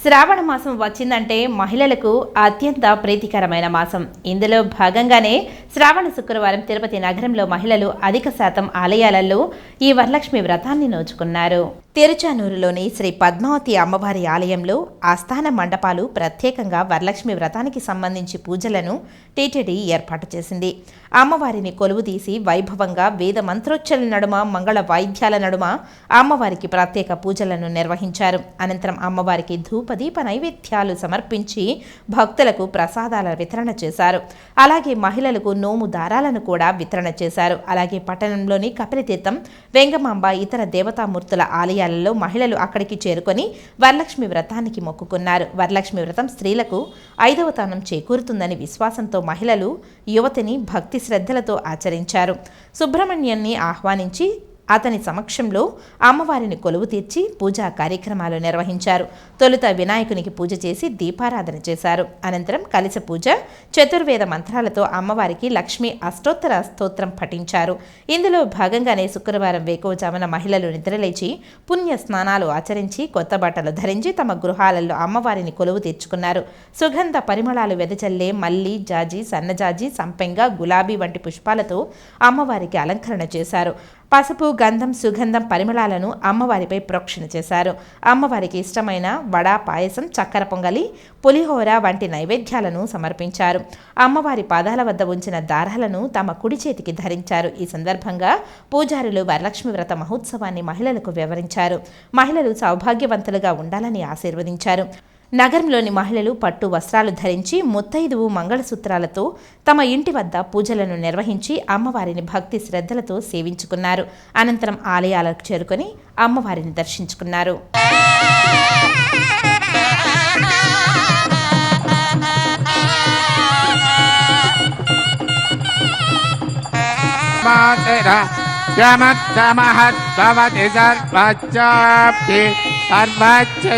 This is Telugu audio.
శ్రావణ మాసం వచ్చిందంటే మహిళలకు అత్యంత ప్రీతికరమైన మాసం. ఇందులో భాగంగానే శ్రావణ శుక్రవారం తిరుపతి నగరంలో మహిళలు అధిక శాతం ఆలయాలలో ఈ వరలక్ష్మి వ్రతాన్ని నోచుకున్నారు. తిరుచానూరులోని శ్రీ పద్మావతి అమ్మవారి ఆలయంలో ఆస్థాన మండపాలు ప్రత్యేకంగా వరలక్ష్మి వ్రతానికి సంబంధించి పూజలను టీటీడీ ఏర్పాటు చేసింది. అమ్మవారిని కొలువు తీసి వైభవంగా వేద మంత్రోచ్చల నడుమ మంగళ వాయిద్యాల నడుమ అమ్మవారికి ప్రత్యేక పూజలను నిర్వహించారు. అనంతరం అమ్మవారికి ధూపదీప నైవేద్యాలు సమర్పించి భక్తులకు ప్రసాదాల వితరణ చేశారు. అలాగే మహిళలకు నోము దారాలను కూడా వితరణ చేశారు. అలాగే పట్టణంలోని కపిలతీర్థం, వెంగమాంబ ఇతర దేవతామూర్తుల ఆలయాలలో మహిళలు అక్కడికి చేరుకొని వరలక్ష్మి వ్రతానికి మొక్కుకున్నారు. వరలక్ష్మి వ్రతం స్త్రీలకు 5వ తానం చేకూరుతుందని విశ్వాసంతో మహిళలు యువతిని భక్తి శ్రద్ధలతో ఆచరించారు. సుబ్రహ్మణ్యాన్ని ఆహ్వానించి అతని సమక్షంలో అమ్మవారిని కొలువు తీర్చి పూజా కార్యక్రమాలు నిర్వహించారు. తొలుత వినాయకునికి పూజ చేసి దీపారాధన చేశారు. అనంతరం కలశ పూజ, చతుర్వేద మంత్రాలతో అమ్మవారికి లక్ష్మీ అష్టోత్తర స్తోత్రం పఠించారు. ఇందులో భాగంగానే శుక్రవారం వేకువజామున మహిళలు నిద్రలేచి పుణ్య స్నానాలు ఆచరించి కొత్త బట్టలు ధరించి తమ గృహాలలో అమ్మవారిని కొలువు తీర్చుకున్నారు. సుగంధ పరిమళాలు వెదజల్లే మల్లి, జాజి, సన్నజాజి, సంపెంగ, గులాబీ వంటి పుష్పాలతో అమ్మవారికి అలంకరణ చేశారు. పసుపు, గంధం, సుగంధం పరిమళాలను అమ్మవారిపై ప్రోక్షణ చేశారు. అమ్మవారికి ఇష్టమైన వడ, పాయసం, చక్కెర పొంగలి, పులిహోర వంటి నైవేద్యాలను సమర్పించారు. అమ్మవారి పాదాల వద్ద ఉంచిన దారాలను తమ కుడి చేతికి ధరించారు. ఈ సందర్భంగా పూజారులు వరలక్ష్మి వ్రత మహోత్సవాన్ని మహిళలకు వివరించారు. మహిళలు సౌభాగ్యవంతులుగా ఉండాలని ఆశీర్వదించారు. నగరంలోని మహిళలు పట్టు వస్త్రాలు ధరించి ముత్తైదువు మంగళసూత్రాలతో తమ ఇంటి వద్ద పూజలను నిర్వహించి అమ్మవారిని భక్తి శ్రద్ధలతో సేవించుకున్నారు. అనంతరం ఆలయాలకు చేరుకొని అమ్మవారిని దర్శించుకున్నారు. మహత్వమహత్వవతి సర్వజ్ఞాప్తి సర్వజ్ఞ